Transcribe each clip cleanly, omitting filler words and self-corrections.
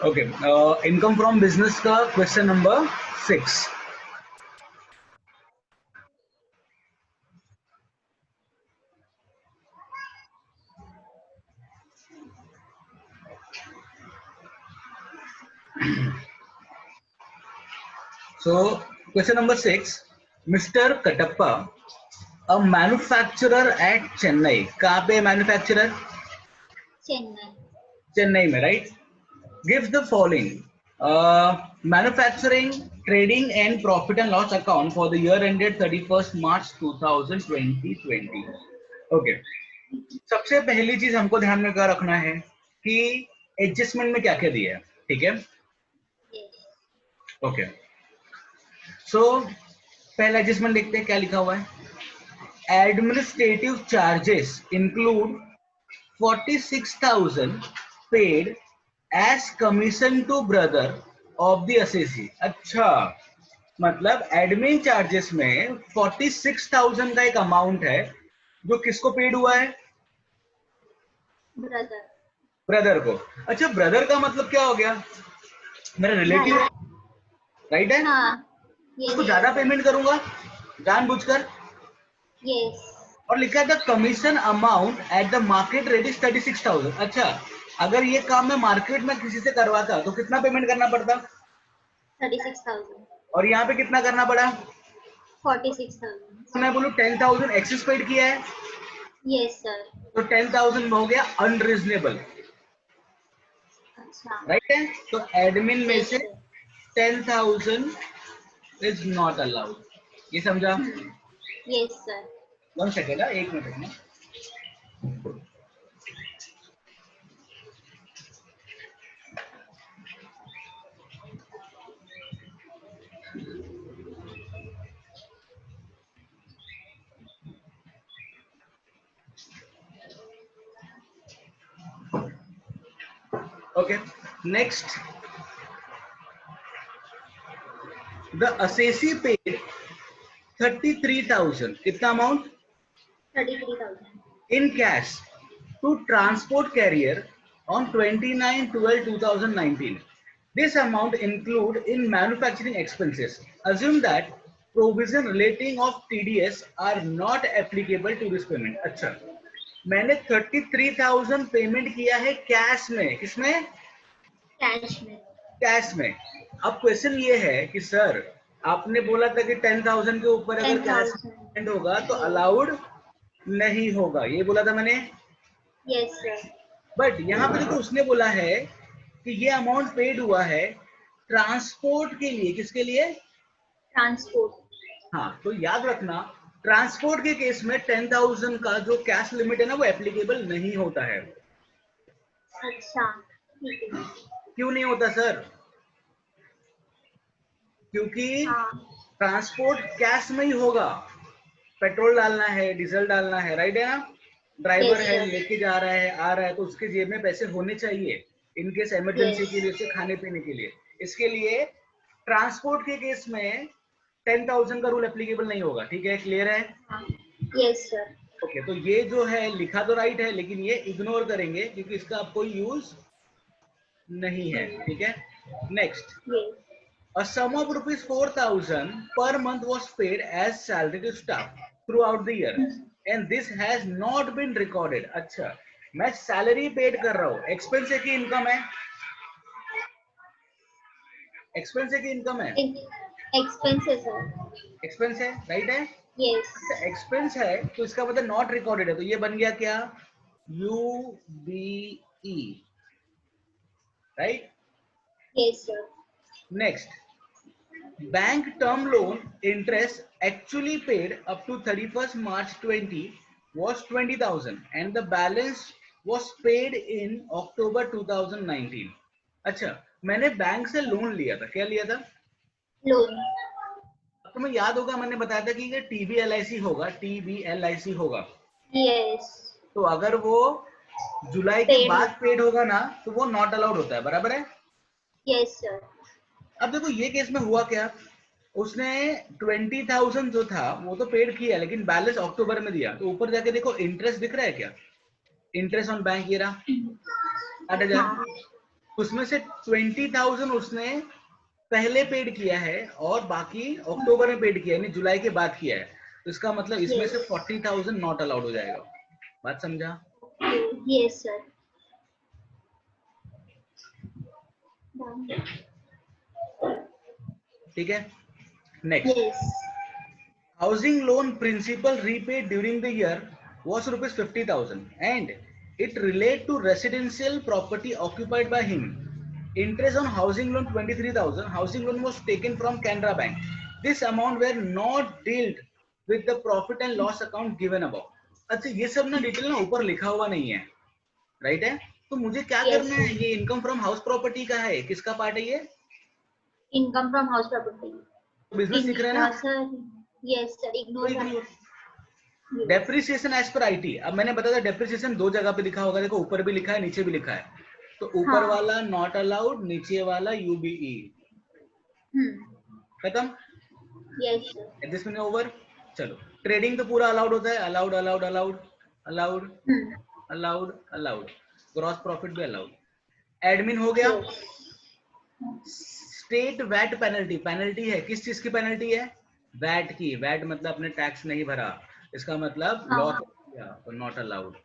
Okay, income from business का question number 6. So, question number 6. Mr. Katappa, a manufacturer at Chennai. कहाँ पे manufacturer? Chennai में, right? Gives the following: manufacturing, trading and profit and loss account for the year ended 31st March 2020. Okay. सबसे पहली चीज हमको ध्यान में क्या रखना है कि एडजस्टमेंट में क्या क्या दिया है, ठीक है? ओके, सो पहला एडजस्टमेंट देखते हैं क्या लिखा हुआ है. Administrative charges include 46,000 paid as commission to brother of the assessee. अच्छा, मतलब एडमिन चार्जेस में 46,000 का एक अमाउंट है जो किसको पेड हुआ है? ब्रदर को. अच्छा, ब्रदर का मतलब क्या हो गया? मेरा रिलेटिव, राइट है? उसको ज्यादा पेमेंट करूंगा जानबूझकर. और लिखा था commission amount at the market rate is 36,000. अच्छा, अगर ये काम मैं मार्केट में किसी से करवाता तो कितना पेमेंट करना पड़ता? 36,000. और यहाँ पे कितना करना पड़ा? 46,000. मैं बोलूं 10,000 एक्सेस पेड किया है. Yes sir. तो 10,000 हो गया अनरीजनेबल, अच्छा, राइट है? तो एडमिन में Yes, से sir. 10,000 is not allowed. ये समझा? Yes sir. 1 सेकेंड, 1 मिनट में. Okay, next, the assessee paid 33,000. कितना amount? 33,000. In cash to transport carrier on 29/12/2019. This amount include in manufacturing expenses. Assume that provision relating of TDS are not applicable to this payment. अच्छा, मैंने 33,000 payment किया है cash में. किसमें? Cash में. Cash में. अब क्वेश्चन ये है कि सर आपने बोला था कि 10,000 के ऊपर अगर कैश पेमेंट होगा तो अलाउड नहीं होगा, ये बोला था मैंने. Yes sir. बट यहाँ पे देखो उसने बोला है कि ये अमाउंट पेड हुआ है ट्रांसपोर्ट के लिए. किसके लिए? ट्रांसपोर्ट. हाँ, तो याद रखना ट्रांसपोर्ट के केस में 10,000 का जो कैश लिमिट है ना वो एप्लीकेबल नहीं होता है. अच्छा, ठीक है. क्यों नहीं होता सर? क्योंकि ट्रांसपोर्ट कैश में ही होगा. पेट्रोल डालना है, डीजल डालना है, राइट है ना? ड्राइवर है, लेके जा रहा है, आ रहा है, तो उसके जेब में पैसे होने चाहिए इनकेस इमरजेंसी के लिए, उसके खाने पीने के लिए. इसके लिए ट्रांसपोर्ट के केस में 10,000 का रूल एप्लीकेबल नहीं होगा. ठीक है, क्लियर है? Yes sir. ओके, तो ये जो है लिखा तो राइट है लेकिन ये इग्नोर करेंगे क्योंकि इसका अब कोई यूज नहीं है. ठीक है, next. A sum of rupees 4,000 per month was paid as salary to staff throughout the year and this has not been recorded. अच्छा, मैं सैलरी पेड कर रहा हूँ, एक्सपेंस है कि इनकम है? एक्सपेंस है कि इनकम है? एक्सपेंस है सर. एक्सपेंस है, राइट है? यस. एक्सपेंस है तो इसका मतलब नॉट रिकॉर्डेड है, तो ये बन गया क्या? UBE, right? Yes sir. Next, bank term loan interest actually paid up to 31st March 20 was 20,000 and the balance was paid in October 2019. अच्छा, मैंने बैंक से लोन लिया था. क्या लिया था? लोन. तुम्हें याद होगा मैंने बताया था कि ये TBLIC होगा, TBLIC होगा. यस. तो अगर वो जुलाई के बाद पेड होगा ना तो वो नॉट अलाउड होता है, बराबर है? Yes sir. अब देखो ये केस में हुआ क्या, उसने 20,000 जो था वो तो पेड किया लेकिन बैलेंस अक्टूबर में दिया. तो ऊपर जाके देखो इंटरेस्ट दिख रहा है क्या? इंटरेस्ट ऑन बैंक ये रहा 8,000. उसमें से 20,000 उसने पहले पेड किया है और बाकी अक्टूबर में पेड किया है, यानी जुलाई के बाद किया है। तो इसका मतलब इसमें से 40,000 नॉट अलाउड हो जाएगा। बात समझा? Yes sir. ठीक है, next. Yes Housing loan principal repaid during the year was rupees 50,000 and it relate to residential property occupied by him. Interest on housing loan 23,000. Housing loan was taken from Canara Bank. This amount were not dealt with the profit and loss account given above. अच्छा, ये सब ना detail ना ऊपर लिखा हुआ नहीं है, राइट है? तो मुझे क्या करना है? ये इनकम फ्रॉम हाउस प्रॉपर्टी का है, किसका पार्ट है ये? Income from house property. Business दिख रहा है ना sir? Yes sir, ignore. Depreciation as per IT. अब मैंने बताया डेप्रिसिएशन दो जगह पे लिखा होगा, देखो ऊपर भी लिखा है नीचे भी लिखा है। तो ऊपर वाला नॉट अलाउड, नीचे वाला यूबीई। खत्म? Yes sir. Adjustment over. चलो, ट्रेडिंग तो पूरा अलाउड होता है, allowed allowed allowed allowed allowed allowed. Gross profit भी अलाउड। एडमिन हो गया। स्टेट वैट पेनल्टी, पेनल्टी है, किस चीज की पेनल्टी है? वैट की। वैट मतलब अपने टैक्स नहीं भरा, इसका मतलब लॉस किया तो not allowed.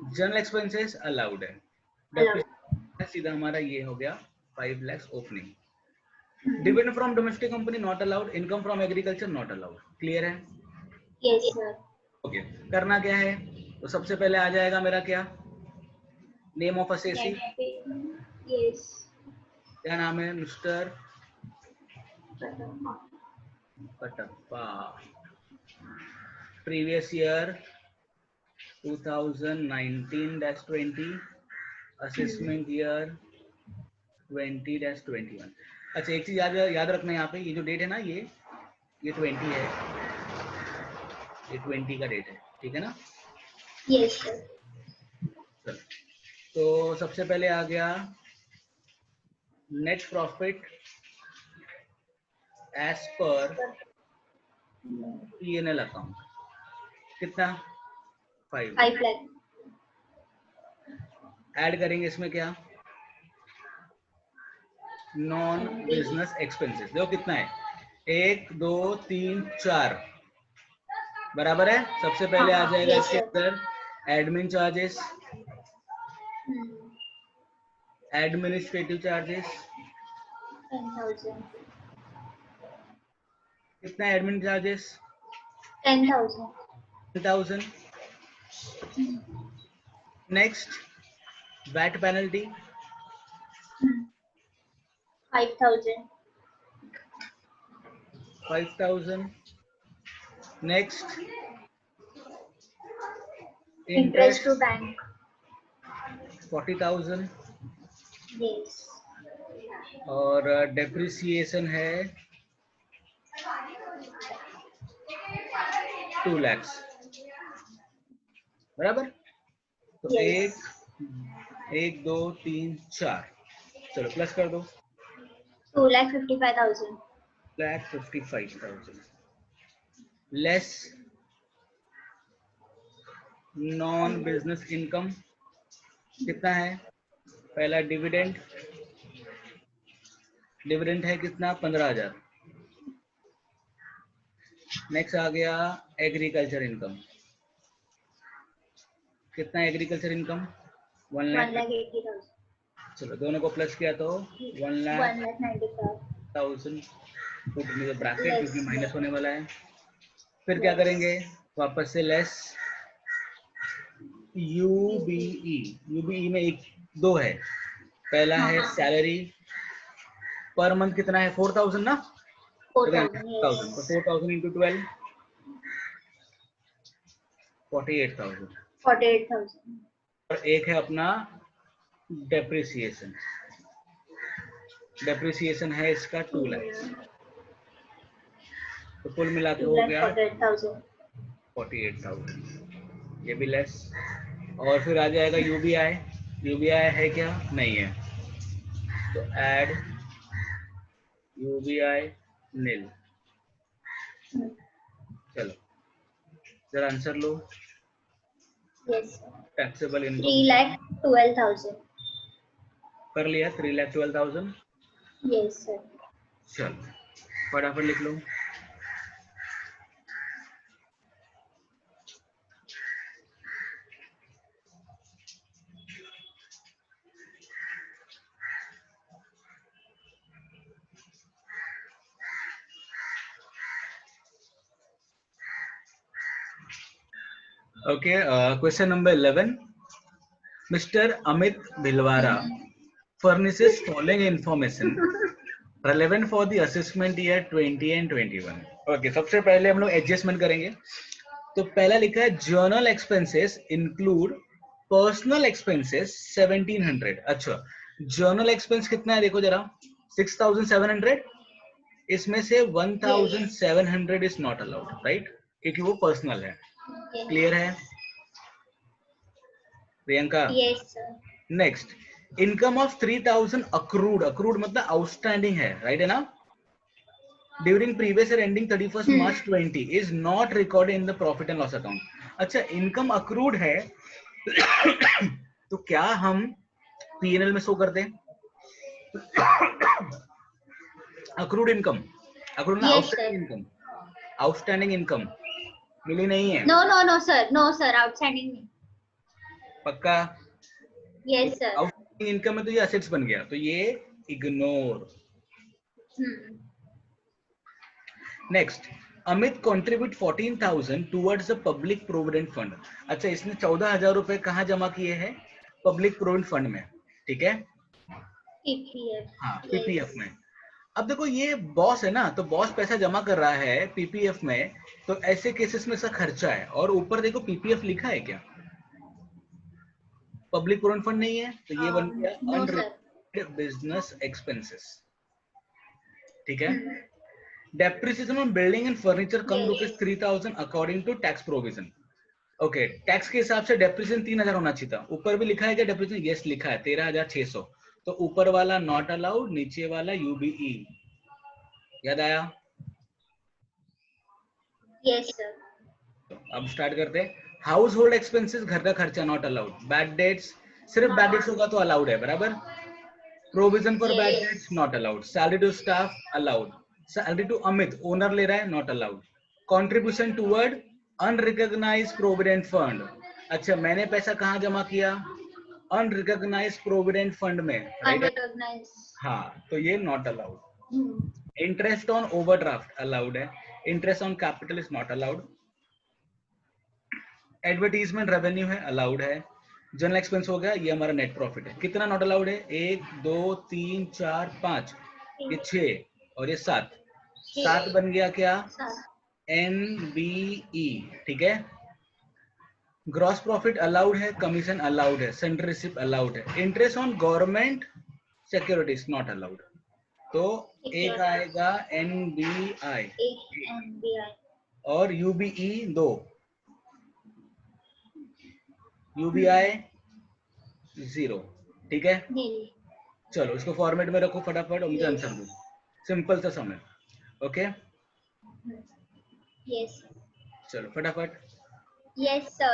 General expenses allowed है। सीधा हमारा ये हो गया 5 lakhs opening. Dividend from domestic company not allowed. Income from agriculture not allowed. Clear है? Yes sir. ओके, करना क्या है? तो सबसे पहले आ जाएगा मेरा क्या, नेम ऑफ असेसी। यस। क्या नाम है? Mister Kattappa. Previous year 2019-20, assessment year 20-21। अच्छा, एक चीज याद रखना, यहाँ पे ये जो डेट है ना, ये 20 है, ये 20 का डेट है, ठीक है ना? Yes sir. तो सबसे पहले आ गया net profit as per P&L account. कितना? 5 लाख। ऐड करेंगे इसमें क्या? Non business expenses. देखो कितना है, 1 2 3 4 बराबर है। सबसे पहले आ जाएगा इसके अंदर एडमिन चार्जेस, एडमिनिस्ट्रेटिव चार्जेस। 10,000। कितना admin charges? 10,000। 10,000। Next, VAT penalty 5,000। 5,000। Next, interest to bank 40,000। Yes. और डेप्रिसिएशन है 2 lakhs, बराबर? तो Yes. 1 2 3 4, चलो प्लस कर दो। 2,55,000। 2,55,000 लेस नॉन बिजनेस इनकम कितना है? पहला डिविडेंड, डिविडेंड है कितना? 15,000। नेक्स्ट आ गया एग्रीकल्चर इनकम। कितना एग्रीकल्चर इनकम? 1,80,000। चलो दोनों को प्लस किया तो 1,95,000। पुट इन द ब्रैकेट क्योंकि माइनस होने वाला है। फिर क्या करेंगे? वापस से लेस यूबीई। यूबीई में एक दो है, पहला है सैलरी पर मंथ कितना है? 4,000 ना? 4,000। तो 4,000 इंटू 12 48,000। 48,000। और एक है अपना डेप्रिसिएशन, डेप्रिसिएशन है इसका 2 lakhs। तो कुल मिला के हो गया 48,000। ये भी लेस। और फिर आ जाएगा यूबीआई। यूबीआई है क्या? नहीं है, तो ऐड यूबीआई नील। चलो जरा आंसर लो। Yes. Taxable income 3,12,000। कर लिया 3,12,000। Yes, sir. चलो फटाफट लिख लो। Okay, question number 11. Mr. Amit Bhilwara furnishes following information relevant for the assessment year 20 and 21. Okay, सबसे पहले हम लोग एडजस्टमेंट करेंगे। तो पहला लिखा है journal expenses include personal expenses 1700। अच्छा, जर्नल एक्सपेंस कितना है देखो जरा, 6700। इसमें से 1700 इज नॉट अलाउड, राइट, क्योंकि वो पर्सनल है। क्लियर है Priyanka? Yes, sir. Next, income of 3000 accrued, accrued मतलब आउटस्टैंडिंग है, राइट है ना, during previous year ending 31 March 20 is not recorded in the profit and loss account. अच्छा, इनकम अक्रूड है तो क्या हम पीएनएल में शो कर दें? अक्रूड इनकम, अक्रूड ना, आउटस्टैंडिंग इनकम, आउटस्टैंडिंग इनकम मिली नहीं है। No, no, no, sir. No, sir. Outstanding. पक्का? Yes, sir. आउटस्टैंडिंग इनकम में तो ये असेट्स बन गया, तो ये ignore. Next, Amit contribute 14,000 towards the public provident fund. अच्छा, इसने 14,000 रुपए कहाँ जमा किए हैं? पब्लिक प्रोविडेंट फंड में, ठीक है, PPF. हाँ पीपीएफ में। अब देखो ये बॉस है ना, तो बॉस पैसा जमा कर रहा है पीपीएफ में, तो ऐसे केसेस में इसका खर्चा है। और ऊपर देखो पीपीएफ लिखा है क्या? पब्लिक प्रोविडेंट फंड नहीं है, तो ये बन गया No, sir. Unrelated business expenses, ठीक है। Depreciation on building and furniture कम rupees 3000 according to tax provision. Okay, tax के हिसाब से डेप्रिसिएशन 3000 होना चाहिए था। ऊपर भी लिखा है क्या डेप्रिसिएशन? यस लिखा है 13,600। तो ऊपर वाला नॉट अलाउड, नीचे वाला यूबीई। याद आया? Yes, sir. अब स्टार्ट करते हैं। हाउस होल्ड एक्सपेंसेस, घर का खर्चा नॉट अलाउड। बैड डेट्स, सिर्फ बैड डेट्स होगा तो अलाउड है, बराबर। Provision for bad debts not allowed. Salary to staff allowed. Salary to Amit, owner ले रहा है, not allowed. Contribution toward unrecognized provident fund. अच्छा, मैंने पैसा कहाँ जमा किया? अनरिकॉग्नाइज्ड प्रोविडेंट फंड में, राइट? Unrecognized. हाँ, तो ये not allowed. Interest on overdraft allowed है। Interest on capital is not allowed. Advertisement revenue है, अलाउड है। जनरल एक्सपेंस हो गया, ये हमारा नेट प्रॉफिट है। कितना नॉट अलाउड है? 1 2 3 4 5, ये 6 और ये 7। 7 बन गया क्या? NBE, ठीक है। ग्रॉस प्रॉफिट अलाउड है, कमीशन अलाउड है, सेंट्रल रिसिप्ट अलाउड है। Interest on government securities not allowed. तो एक आएगा NBI और UBE 2, UBI 0, ठीक है। चलो इसको फॉर्मेट में रखो फटाफट और मुझे आंसर दो, सिंपल सा समय। Okay, Yes. चलो फटाफट। Yes, sir.